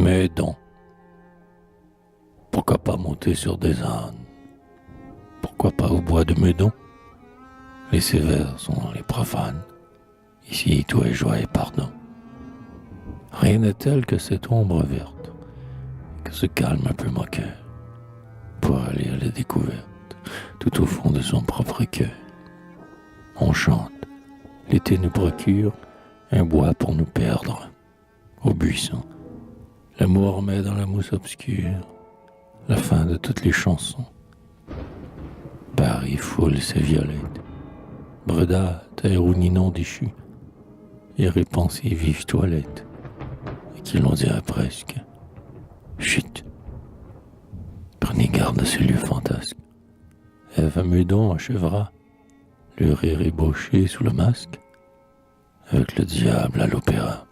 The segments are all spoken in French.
Meudon. Pourquoi pas monter sur des ânes? Pourquoi pas au bois de Meudon? Les sévères sont les profanes. Ici, tout est joie et pardon. Rien n'est tel que cette ombre verte, que ce calme un peu moqueur, pour aller à la découverte, tout au fond de son propre cœur. On chante, l'été nous procure un bois pour nous perdre. Au buisson, l'amour met dans la mousse obscure la fin de toutes les chansons. Paris foule ses violettes, Breda, terre où Ninon déchu, et répand ses vives toilettes, et qui l'on dirait presque. Chut! Prenez garde à ce lieu fantasque. Ève Meudon achèvera le rire ébauché sous le masque, avec le diable à l'opéra.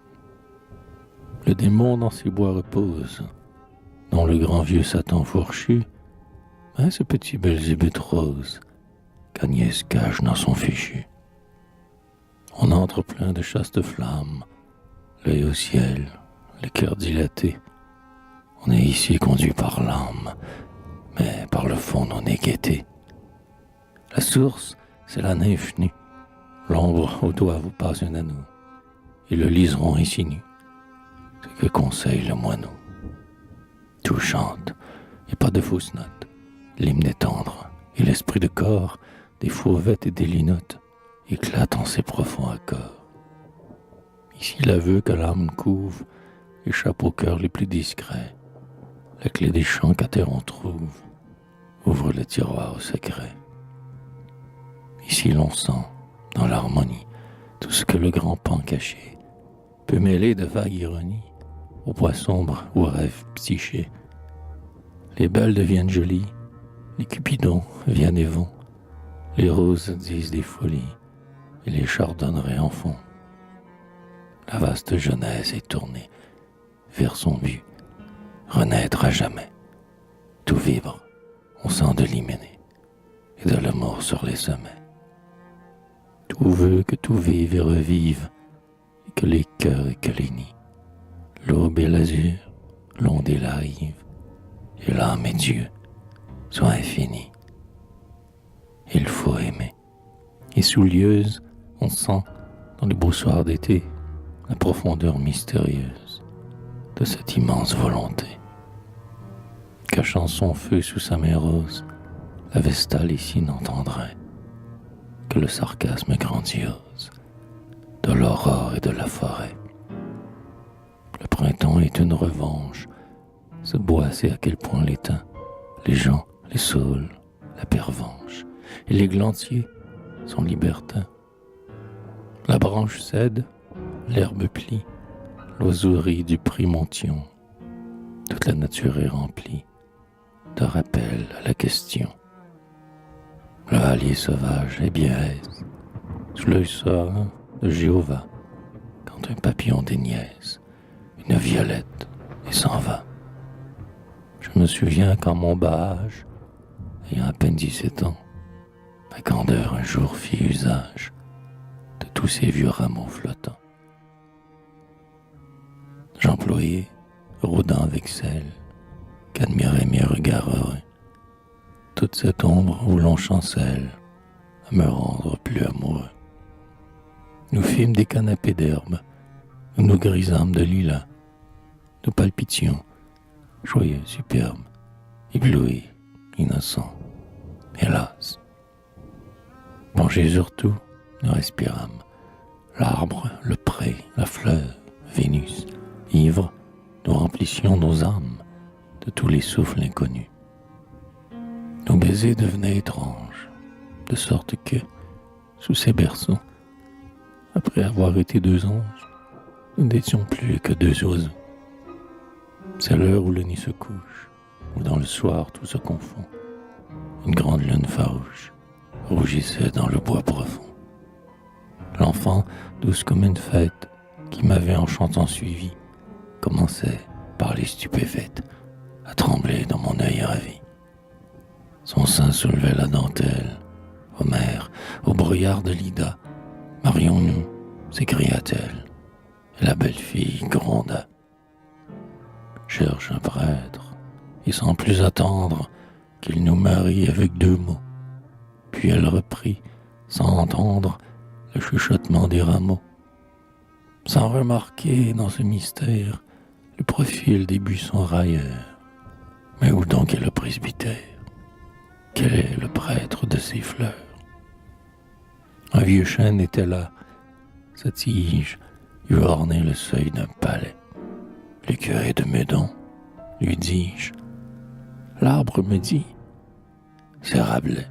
Le démon dans ses bois repose, dont le grand vieux Satan fourchu, mais ce petit Belzébuth rose, qu'Agnès cache dans son fichu. On entre plein de chastes flammes, l'œil au ciel, le cœur dilaté. On est ici conduit par l'âme, mais par le fond on est guetté. La source, c'est la nymphe nue. L'ombre au doigt vous passe un anneau, et le liseron insinue ce que conseille le moineau. Tout chante, et pas de fausses notes. L'hymne est tendre, et l'esprit de corps, des fauvettes et des linottes, éclate en ses profonds accords. Ici l'aveu que l'âme couve échappe aux cœurs les plus discrets. La clé des chants qu'à terre on trouve ouvre le tiroir au secret. Ici l'on sent, dans l'harmonie, tout ce que le grand pan caché peut mêler de vagues ironies aux bois sombres ou aux rêves psychés. Les belles deviennent jolies, les cupidons viennent et vont, les roses disent des folies, et les chardonnerets en font. La vaste jeunesse est tournée vers son but, renaître à jamais. Tout vibre, on sent de l'hyménée, et de l'amour sur les sommets. Tout veut que tout vive et revive, et que les cœurs et que les nids, l'aube et l'azur, l'onde et la rive, et l'âme et Dieu soient infinis. Il faut aimer. Et sous lieuse, on sent, dans les beaux soirs d'été, la profondeur mystérieuse de cette immense volonté. Cachant son feu sous sa main rose, la vestale ici n'entendrait que le sarcasme grandiose de l'aurore et de la forêt. Le printemps est une revanche. Ce bois sait à quel point l'étain, les gens, les saules, la pervenche et les glantiers sont libertins. La branche cède, l'herbe plie, l'oiseau rit du primontion. Toute la nature est remplie de rappels à la question. Le hallier sauvage est bien aise, sous l'œil serein de Jéhovah, quand un papillon déniaise une violette et s'en va. Je me souviens qu'en mon bas âge, ayant à peine 17 ans, ma candeur un jour fit usage de tous ces vieux rameaux flottants. J'employais, rôdant avec celle qu'admiraient mes regards heureux, toute cette ombre où l'on chancelle à me rendre plus amoureux. Nous fîmes des canapés d'herbe, nous nous grisâmes de lilas, nous palpitions, joyeux, superbes, éblouis, innocents. Hélas, penchés sur tout, nous respirâmes l'arbre, le pré, la fleur, Vénus. Ivres, nous remplissions nos âmes de tous les souffles inconnus. Nos baisers devenaient étranges, de sorte que, sous ces berceaux, après avoir été deux anges, nous n'étions plus que deux oiseaux. C'est l'heure où le nid se couche, où dans le soir tout se confond. Une grande lune farouche rougissait dans le bois profond. L'enfant, douce comme une fête, qui m'avait en chantant suivi, commençait, par les stupéfaites, à trembler dans mon œil ravi. Son sein soulevait la dentelle. Homère, au brouillard de l'Ida, marions-nous, s'écria-t-elle, et la belle fille gronda. et sans plus attendre qu'il nous marie avec 2 mots. Puis elle reprit, sans entendre le chuchotement des rameaux, sans remarquer dans ce mystère le profil des buissons railleurs. Mais où donc est le presbytère? Quel est le prêtre de ces fleurs? Un vieux chêne était là, sa tige eût orné le seuil d'un palais. Le curé de Meudon, lui dis-je, l'arbre me dit, c'est Rabelais.